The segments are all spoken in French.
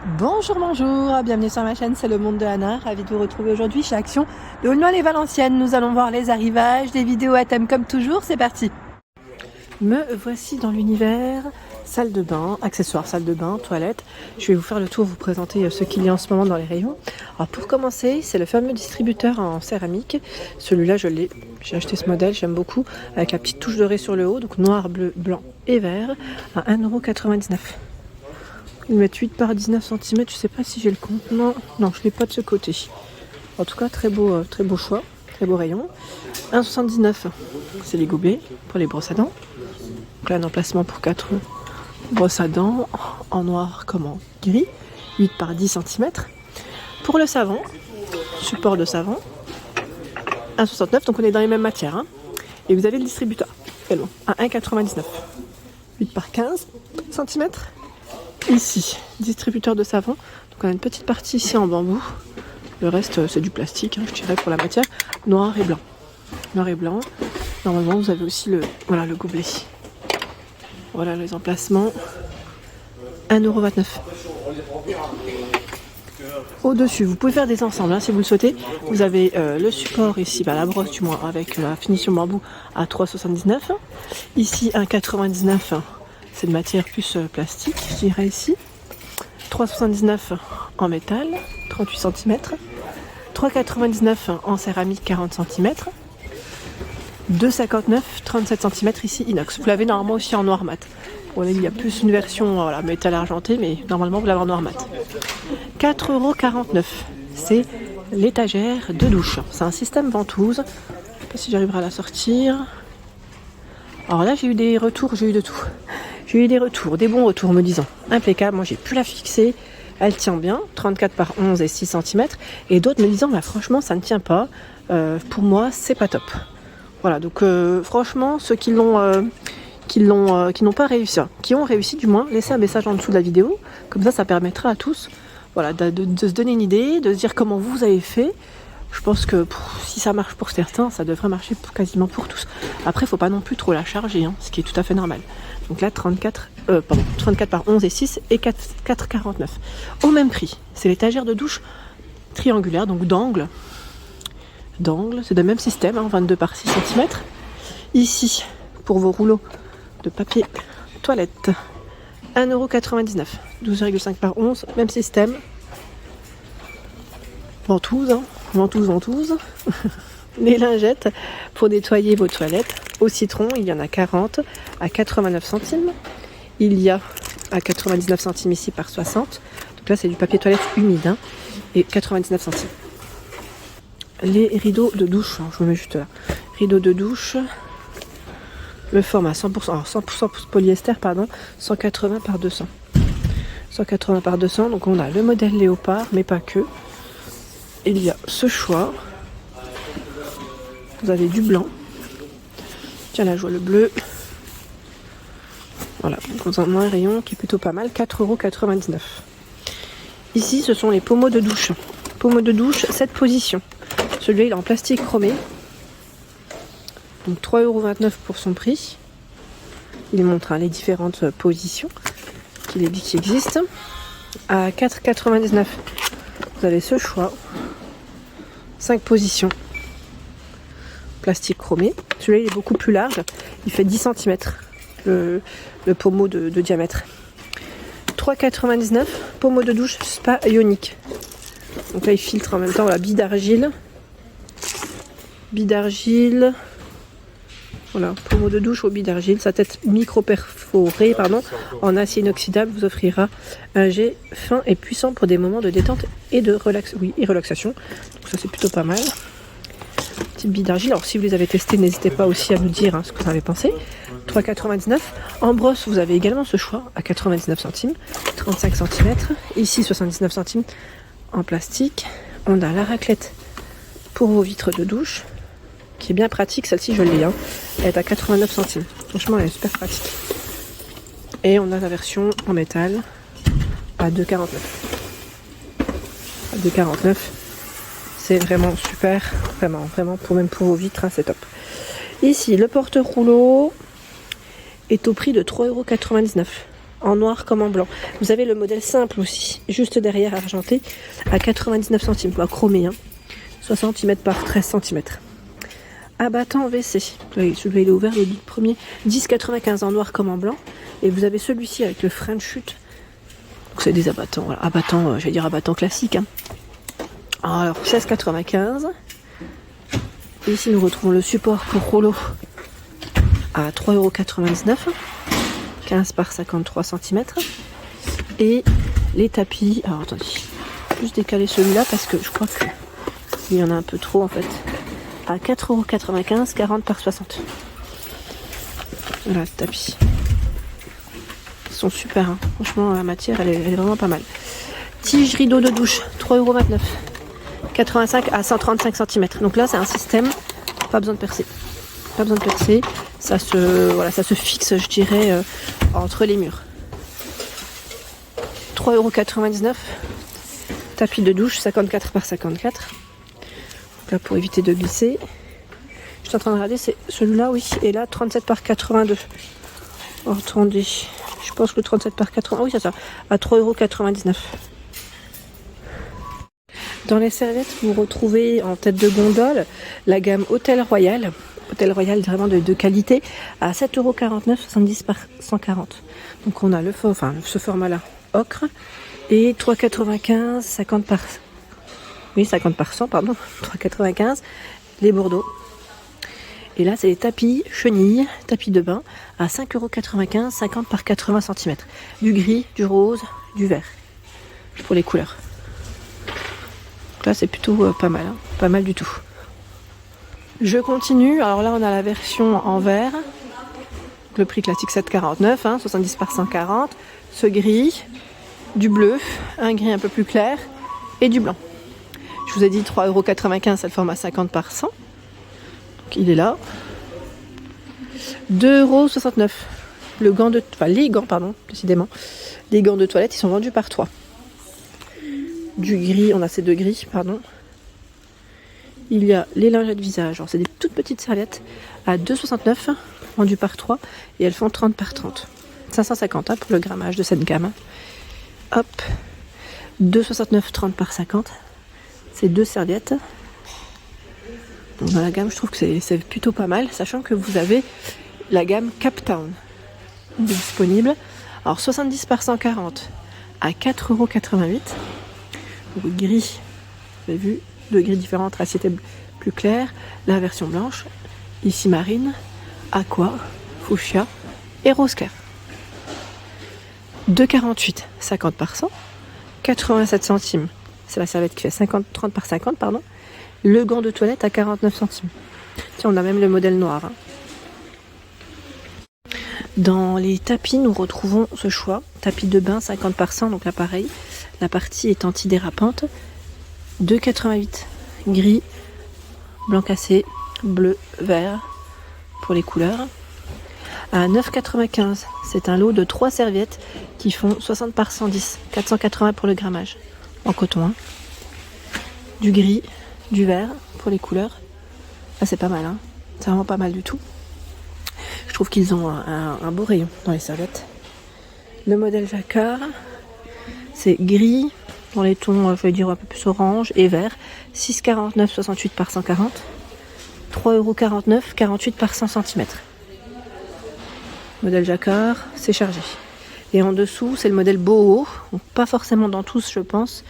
Bonjour, bienvenue sur ma chaîne, c'est le monde de Anna, ravie de vous retrouver aujourd'hui chez Action de Aulnoy-les-Valenciennes. Nous allons voir les arrivages, des vidéos à thème comme toujours, c'est parti. Me voici dans l'univers, salle de bain, accessoires, salle de bain, toilette. Je vais vous faire le tour, vous présenter ce qu'il y a en ce moment dans les rayons. Alors pour commencer, c'est le fameux distributeur en céramique. Celui-là, j'ai acheté ce modèle, j'aime beaucoup, avec la petite touche dorée sur le haut, donc noir, bleu, blanc et vert, à 1,99 €. Ils mettent 8 par 19 cm, je sais pas si j'ai le compte. Non, je ne l'ai pas de ce côté. En tout cas, très beau choix, très beau rayon. 1,79 €, c'est les gobelets pour les brosses à dents. Donc là, un emplacement pour 4 brosses à dents, en noir comme en gris. 8 par 10 cm. Pour le savon, support de savon, 1,69 €, donc on est dans les mêmes matières. Hein. Et vous avez le distributeur, à 1,99 €. 8 par 15 cm. Ici, distributeur de savon. Donc on a une petite partie ici en bambou. Le reste, c'est du plastique, hein, je dirais, pour la matière. Noir et blanc. Noir et blanc. Normalement, vous avez aussi le gobelet. Voilà les emplacements. 1,29 €. Au-dessus, vous pouvez faire des ensembles hein, si vous le souhaitez. Vous avez le support ici, la brosse du moins, avec la finition bambou à 3,79 €. Ici, 1,99 €. C'est de matière plus plastique, je dirais ici. 3,79 € en métal, 38 cm. 3,99 € en céramique, 40 cm. 2,59 €, 37 cm ici, inox. Vous l'avez normalement aussi en noir mat. Bon, là, il y a plus une version métal argenté, mais normalement vous l'avez en noir mat. 4,49 €. C'est l'étagère de douche. C'est un système ventouse. Je ne sais pas si j'arriverai à la sortir. Alors là, j'ai eu des retours, j'ai eu de tout. J'ai eu des bons retours me disant impeccable, moi j'ai pu la fixer, elle tient bien, 34 par 11 et 6 cm. Et d'autres me disant, franchement ça ne tient pas, pour moi c'est pas top. Voilà, donc franchement, ceux qui n'ont pas réussi, qui ont réussi du moins, laissez un message en dessous de la vidéo, comme ça permettra à tous de se donner une idée, de se dire comment vous avez fait. Je pense que si ça marche pour certains, ça devrait marcher quasiment pour tous. Après, il ne faut pas non plus trop la charger, hein, ce qui est tout à fait normal. Donc là, 34 par 11 et 6 et 4,49 €. Au même prix, c'est l'étagère de douche triangulaire, donc d'angle. C'est le même système, 22 par 6 cm. Ici, pour vos rouleaux de papier toilette, 1,99 €. 12,5 par 11, même système. Ventouse. Les lingettes pour nettoyer vos toilettes au citron, il y en a 40 à 89 centimes. Il y a à 99 centimes ici par 60. Donc là c'est du papier toilette humide et 99 centimes. Les rideaux de douche, je me mets juste là. Rideaux de douche, le format 100% polyester, 180 par 200. 180 par 200, donc on a le modèle léopard, mais pas que. Il y a ce choix. Vous avez du blanc. Tiens là, je vois le bleu. Voilà, donc vous en avez un rayon qui est plutôt pas mal, 4,99 €. Ici, ce sont les pommeaux de douche. Pommeaux de douche, 7 positions. Celui-là, il est en plastique chromé. Donc 3,29 € pour son prix. Il montre les différentes positions qui existent. À 4,99 €, vous avez ce choix. 5 positions. Plastique chromé. Celui-là, il est beaucoup plus large. Il fait 10 cm le pommeau de diamètre. 3,99 €. Pommeau de douche spa ionique. Donc là, il filtre en même temps. Bille d'argile. Voilà, pommeau de douche au bille d'argile. Sa tête micro-perforée en acier inoxydable vous offrira un jet fin et puissant pour des moments de détente et de relaxation. Donc ça, c'est plutôt pas mal. Petite bille d'argile. Alors si vous les avez testés, n'hésitez pas aussi à nous dire ce que vous en avez pensé. 3,99 €. En brosse, vous avez également ce choix à 99 centimes, 35 cm. Ici, 79 centimes en plastique. On a la raclette pour vos vitres de douche, qui est bien pratique. Celle-ci, je l'ai. Elle est à 89 centimes. Franchement, elle est super pratique. Et on a la version en métal à 2,49 €. À 2,49 €. C'est vraiment super, vraiment pour vos vitres, c'est top. Ici, le porte-rouleau est au prix de 3,99 €. en noir comme en blanc. Vous avez le modèle simple aussi, juste derrière argenté, à 99 centimes, quoi, chromé, hein. 60 cm par 13 cm. Abattant WC, celui-là il est ouvert, le premier, 10,95 en noir comme en blanc. Et vous avez celui-ci avec le frein de chute. Donc c'est des abattants, voilà. Abattants, je vais dire abattants classiques, hein. Alors 16,95. Et ici nous retrouvons le support pour rouleau à 3,99 €, 15 par 53 cm. Et les tapis, alors attendez, juste décaler celui-là parce que je crois qu'il y en a un peu trop en fait, à 4,95 €, 40 par 60. Voilà, ce tapis. Ils sont super, hein. Franchement la matière elle est vraiment pas mal. Tige rideau de douche, 3,29 €, 85 à 135 cm. Donc là c'est un système, pas besoin de percer. Pas besoin de percer, ça se fixe, je dirais, entre les murs. 3,99 €, tapis de douche 54 par 54. Donc là pour éviter de glisser. Je suis en train de regarder, c'est celui-là, oui, et là 37 par 82. Oh, attendez, je pense que le 37 par 80, oui c'est ça, à 3,99 €. Dans les serviettes, vous retrouvez en tête de gondole la gamme Hôtel Royal. Hôtel Royal vraiment de qualité à 7,49 €, 70 par 140. Donc on a ce format-là, ocre, et 3,95 €, 50 par 100, pardon, 3,95 €, les Bordeaux. Et là c'est les tapis chenilles, tapis de bain à 5,95 €, 50 par 80 cm. Du gris, du rose, du vert pour les couleurs. Donc là c'est plutôt pas mal, hein, pas mal du tout. Je continue, alors là on a la version en vert, le prix classique 7,49 €, hein, 70 par 140, ce gris, du bleu, un gris un peu plus clair et du blanc. Je vous ai dit 3,95 €, c'est le format 50 par 100, donc il est là. 2,69 €, les gants, décidément, les gants de toilette, ils sont vendus par 3. Du gris, on a ces deux gris, pardon. Il y a les lingettes visage, alors c'est des toutes petites serviettes à 2,69 €, vendues par 3, et elles font 30 par 30. 550 pour le grammage de cette gamme. Hop, 2,69 €, 30 par 50. C'est deux serviettes. Donc dans la gamme, je trouve que c'est plutôt pas mal, sachant que vous avez la gamme Captown disponible. Alors 70 par 140 à 4,88 €. Donc gris, vous avez vu, deux gris différents, assiette plus clair, la version blanche, ici marine, aqua, fuchsia et rose clair. 2,48 €, 50 par 100, 87 centimes, c'est la serviette qui fait 30 par 50, pardon. Le gant de toilette à 49 centimes. Tiens, on a même le modèle noir, hein. Dans les tapis, nous retrouvons ce choix, tapis de bain 50 par 100, donc là pareil, la partie est antidérapante. 2,88 €, gris, blanc cassé, bleu, vert pour les couleurs. À 9,95 €, c'est un lot de 3 serviettes qui font 60 par 110, 480 pour le grammage, en coton, hein. Du gris, du vert pour les couleurs. Là c'est pas mal, hein. C'est vraiment pas mal du tout. Je trouve qu'ils ont un beau rayon dans les serviettes. Le modèle jacquard, c'est gris, dans les tons, je vais dire un peu plus orange et vert, 6,49 €, 68 par 140, 3,49 €, 48 par 100 cm. Modèle jacquard, c'est chargé. Et en dessous, c'est le modèle boho, donc pas forcément dans tous, je pense,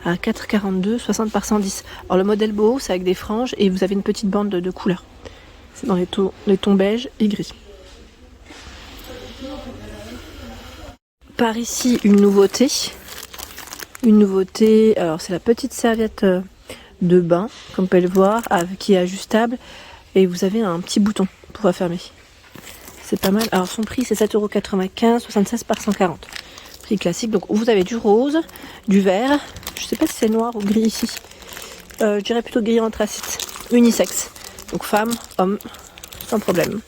à 4,42 €, 60 par 110. Alors le modèle boho, c'est avec des franges et vous avez une petite bande de couleurs. C'est dans les tons beige et gris. Par ici, une nouveauté. Alors c'est la petite serviette de bain, comme vous pouvez le voir, qui est ajustable. Et vous avez un petit bouton pour la fermer. C'est pas mal. Alors son prix c'est 7,95 €, 76 par 140. Prix classique. Donc vous avez du rose, du vert. Je sais pas si c'est noir ou gris ici. Je dirais plutôt gris anthracite. Unisexe. Donc femme, homme, sans problème.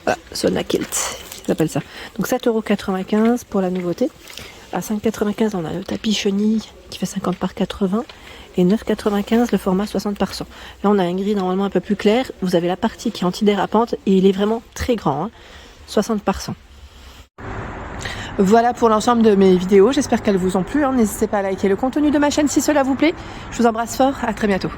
Voilà, Sona Kilt, j'appelle ça. Donc 7,95 € pour la nouveauté. À 5,95 € on a le tapis chenille qui fait 50 par 80. Et 9,95 € le format 60 par 100. Là on a un gris normalement un peu plus clair. Vous avez la partie qui est antidérapante et il est vraiment très grand, hein, 60 par 100. Voilà pour l'ensemble de mes vidéos, j'espère qu'elles vous ont plu, hein. N'hésitez pas à liker le contenu de ma chaîne si cela vous plaît. Je vous embrasse fort, à très bientôt.